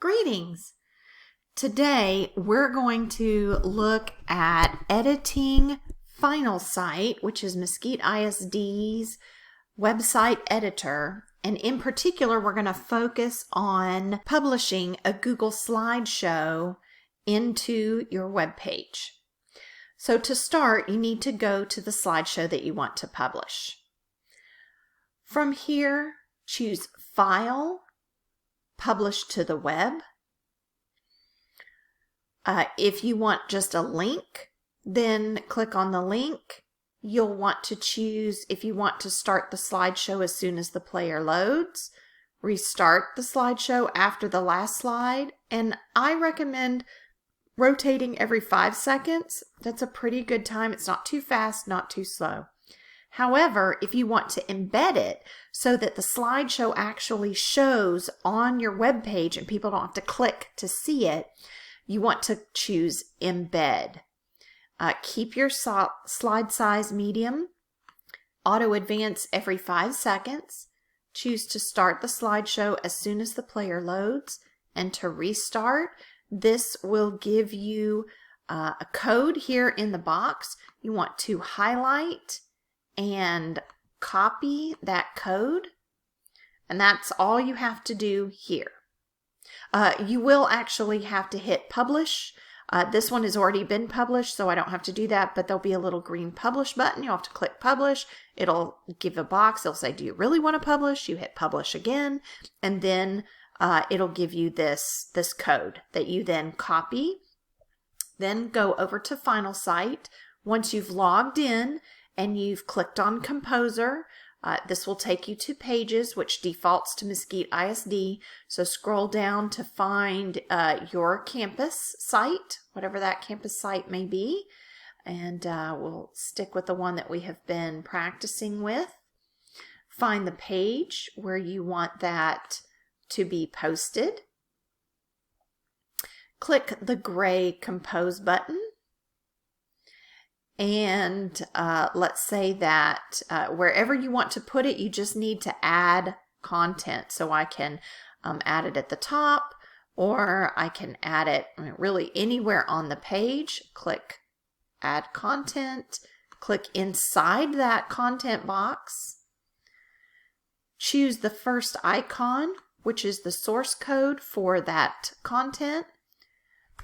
Greetings! Today we're going to look at editing Final Site, which is Mesquite ISD's website editor, and in particular we're going to focus on publishing a Google Slideshow into your web page. So to start, you need to go to the slideshow that you want to publish. From here, choose File, Publish to the web. If you want just a link, then click on the link. You'll want to choose if you want to start the slideshow as soon as the player loads, restart the slideshow after the last slide, and I recommend rotating every 5 seconds. That's a pretty good time. It's not too fast, not too slow. However, if you want to embed it so that the slideshow actually shows on your web page and people don't have to click to see it, you want to choose Embed. Keep your slide size medium. Auto advance every 5 seconds. Choose to start the slideshow as soon as the player loads, and to restart. This will give you a code here in the box. You want to highlight and copy that code, and that's all you have to do here. You will actually have to hit publish. This one has already been published, so I don't have to do that, but there'll be a little green publish button. You'll have to click publish. It'll give a box. It'll say, do you really want to publish? You hit publish again, and then it'll give you this code that you then copy. Then go over to Final Site. Once you've logged in and you've clicked on Composer, this will take you to Pages, which defaults to Mesquite ISD. So scroll down to find your campus site, whatever that campus site may be. And we'll stick with the one that we have been practicing with. Find the page where you want that to be posted. Click the gray Compose button. And let's say that wherever you want to put it, you just need to add content. So I can add it at the top, or I can add it really anywhere on the page. Click Add Content. Click inside that content box. Choose the first icon, which is the source code for that content.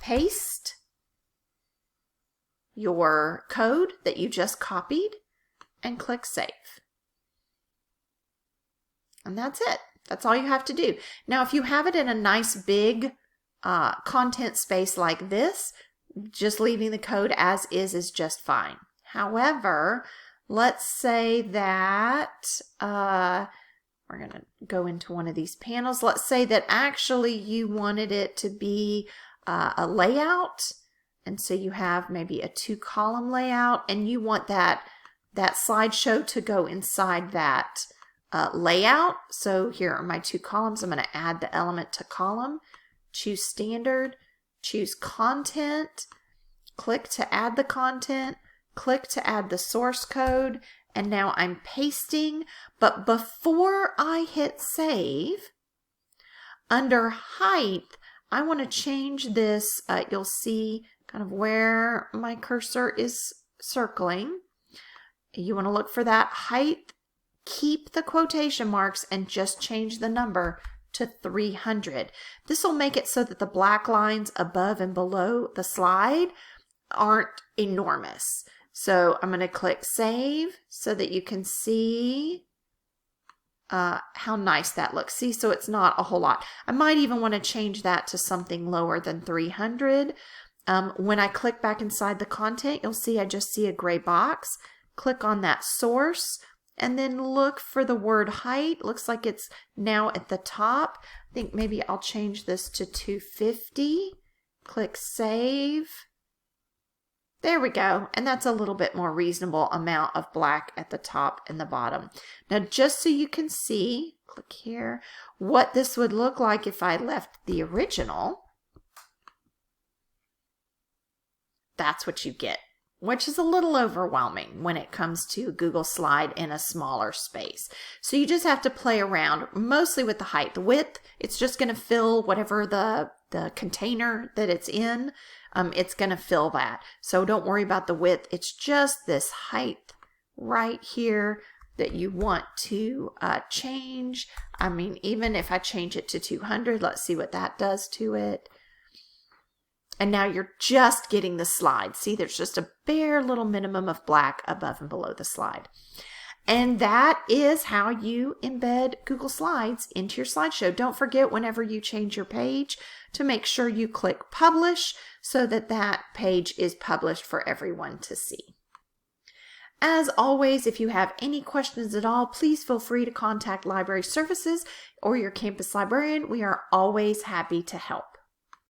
Paste your code that you just copied and click Save. And that's it. That's all you have to do. Now, if you have it in a nice big content space like this, just leaving the code as is just fine. However, let's say that we're going to go into one of these panels. Let's say that actually you wanted it to be a layout. And so you have maybe a 2-column layout, and you want that slideshow to go inside that layout. So here are my 2 columns. I'm going to add the element to column. Choose Standard. Choose Content. Click to add the content. Click to add the source code. And now I'm pasting. But before I hit Save, under Height, I want to change this. You'll see kind of where my cursor is circling. You want to look for that height, keep the quotation marks, and just change the number to 300. This will make it so that the black lines above and below the slide aren't enormous. So I'm going to click Save so that you can see how nice that looks. See, so it's not a whole lot. I might even want to change that to something lower than 300. When I click back inside the content, you'll see I just see a gray box. Click on that source and then look for the word height. Looks like it's now at the top. I think maybe I'll change this to 250. Click Save. There we go. And that's a little bit more reasonable amount of black at the top and the bottom. Now, just so you can see, click here, what this would look like if I left the original. That's what you get. which is a little overwhelming when it comes to Google Slide in a smaller space. So you just have to play around mostly with the height. The width, it's just going to fill whatever the container that it's in. It's going to fill that. So don't worry about the width. It's just this height right here that you want to change. I mean, even if I change it to 200, let's see what that does to it. And now you're just getting the slide. See, there's just a bare little minimum of black above and below the slide. And that is how you embed Google Slides into your slideshow. Don't forget, whenever you change your page, to make sure you click publish so that that page is published for everyone to see. As always, if you have any questions at all, please feel free to contact Library Services or your campus librarian. We are always happy to help.